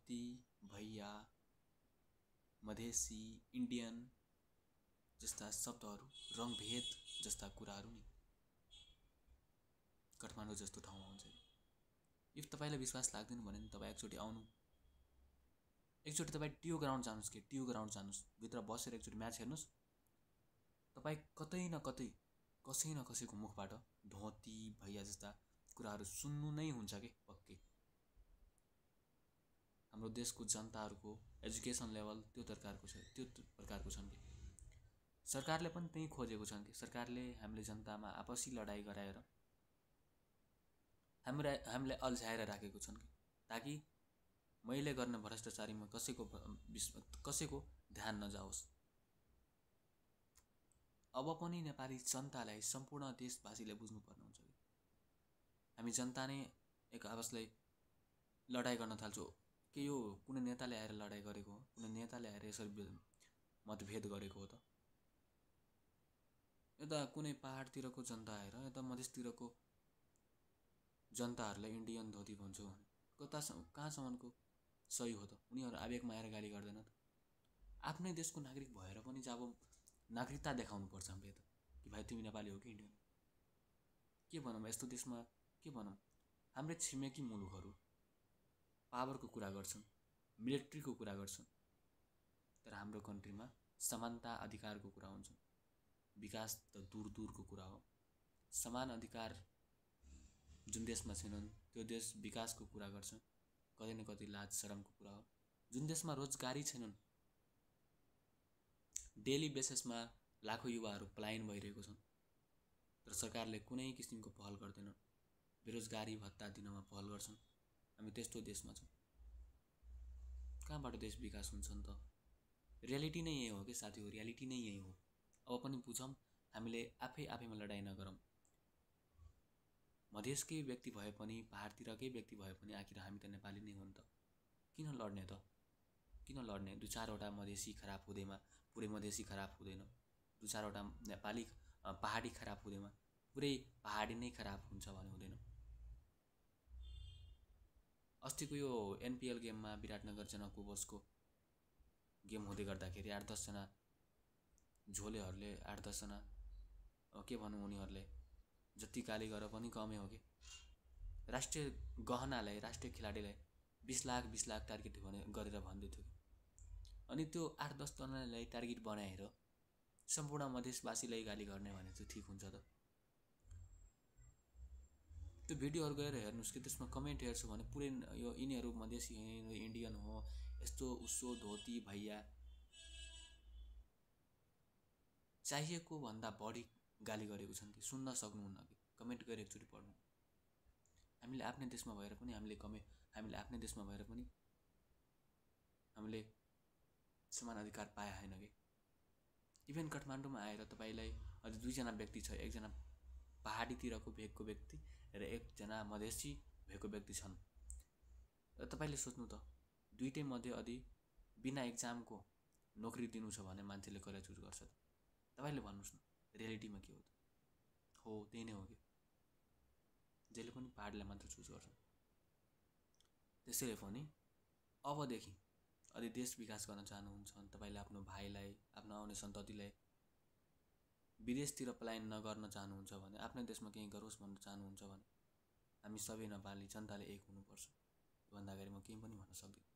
धोती भैया मधेसी इन्डियन जस्ता शब्दहरू रङभेद जस्ता कुराहरू नि काठमाडौँ जस्तो ठाउँमा हुन्छ। इफ तपाईलाई विश्वास लाग्दैन भने तपाईँ एकचोटि आउनु, एकचोटि तपाईँ टिओ ग्राउन्ड जानुहोस् कि टिओ ग्राउन्ड जानुहोस्, भित्र बसेर एकचोटि म्याच हेर्नुहोस्, तपाईँ कतै न कतै कसै न कसैको मुखबाट धोती भैया जस्ता कुराहरू सुन्नु नै हुन्छ कि पक्कै। हाम्रो देशको जनताहरूको एजुकेसन लेभल त्यो प्रकारको छन् कि सरकारले पनि त्यही खोजेको छन् कि सरकारले हामीले जनतामा आपसी लडाई गराएर हामीलाई अल्झाएर राखेको छन् कि ताकि मैले गर्ने भ्रष्टाचारीमा कसैको ध्यान नजाओस्। अब पनि नेपाली जनतालाई सम्पूर्ण देशवासीले बुझ्नुपर्ने हुन्छ कि हामी जनता नै एक आपसलाई लडाई गर्न थाल्छौँ कि यो कुनै नेताले आएर लडाई गरेको हो, कुनै नेताले आएर यसरी मतभेद गरेको हो त। यता कुनै पहाडतिरको जनता आएर यता मधेसतिरको जनताहरूलाई इन्डियन धोती भन्छु भने कहाँसम्मको सही हो त? उनीहरू आवेगमा आएर गाली गर्दैन त। आफ्नै देशको नागरिक भएर पनि जब नागरिकता देखाउनुपर्छ हामीले त कि भाइ तिमी नेपाली हो कि इन्डियन? के भनौँ यस्तो देशमा, के भनौँ हाम्रै छिमेकी मुलुकहरू पावरको कुरा गर्छन्, मिलिट्रीको कुरा गर्छन्, तर हाम्रो कन्ट्रीमा समानता अधिकारको कुरा हुन्छ। विकास त दूर दूरको कुरा हो। समान अधिकार जुन देशमा छैनन् त्यो देश विकासको कुरा गर्छ, कतै न कतै लाज शरमको कुरा हो। जुन देशमा रोजगारी छैनन्, डेली बेसिसमा लाखौँ युवाहरू पलायन भइरहेको छन्, तर सरकारले कुनै किसिमको पहल गर्दैनन्, बेरोजगारी भत्ता दिनमा पहल गर्छन्। हामी त्यस्तो देशमा छौँ, कहाँबाट देश विकास हुन्छ नि त? रियालिटी नै यही हो कि साथीहरू, रियालिटी नै यही हो। अब पनि बुझौँ, हामीले आफैमा लडाई नगरौँ। मधेसकै व्यक्ति भए पनि पहाडतिरकै व्यक्ति भए पनि आखिर हामी त नेपाली नै हो नि त। किन लड्ने त? किन लड्ने? दुई चारवटा मधेसी खराब हुँदैमा पुरै मधेसी खराब हुँदैन, दुई चारवटा नेपाली पहाडी खराब हुँदैमा पुरै पहाडी नै खराब हुन्छ भने हुँदैन। अस्तिको यो एनपिएल गेममा विराटनगर जनकुबोसको गेम हुँदै गर्दाखेरि 8-10 जना झोलेहरूले 8-10 जना के भनौँ उनीहरूले जति गाली गरे पनि कमै हो कि। राष्ट्रिय गहनालाई, राष्ट्रिय खेलाडीलाई 20 लाख टार्गेट गरेर भन्दै थियो। अनि त्यो 8-10 जनालाई टार्गेट बनाएर सम्पूर्ण मधेसवासीलाई गाली गर्ने भने चाहिँ ठिक हुन्छ त? त्यो भिडियोहरू गएर हेर्नुहोस् कि त्यसमा कमेन्ट हेर्छु भने पुरै यो यिनीहरू मधेसी इन्डियन हो, यस्तो उसो धोती भैया चाहिएको भन्दा बढी गाली गरेको छन् कि सुन्न सक्नुहुन्न कि कमेन्ट गरेर एकचोटि पढ्नु। हामीले आफ्नै देशमा भएर पनि हामीले आफ्नै देशमा भएर पनि हामीले समान अधिकार पाए होइन कि। इभेन काठमाडौँमा आएर तपाईँलाई अझ 2 जना व्यक्ति छ, एकजना पहाडीतिरको भेगको व्यक्ति र एकजना मधेसी भएको व्यक्ति छन्। र तपाईँले सोच्नु त दुईटै मध्ये यदि बिना एक्जामको नोकरी दिनु छ भने मान्छेले कसलाई चुज गर्छ त? तपाईँले भन्नुहोस् न, रियालिटीमा के हो त? हो त्यही नै हो कि जसले पनि पहाडलाई मात्र चुज गर्छ। त्यसैले पनि अबदेखि यदि देश विकास गर्न चाहनुहुन्छ भने तपाईँले आफ्नो भाइलाई, आफ्नो आउने सन्ततिलाई विदेशतिर पलायन नगर्न चाहनुहुन्छ भने, आफ्नै देशमा केही गरोस् भन्न चाहनुहुन्छ भने हामी सबै नेपाली जनताले एक हुनुपर्छ। भन्दा अगाडि म केही पनि भन्न सक्दिनँ।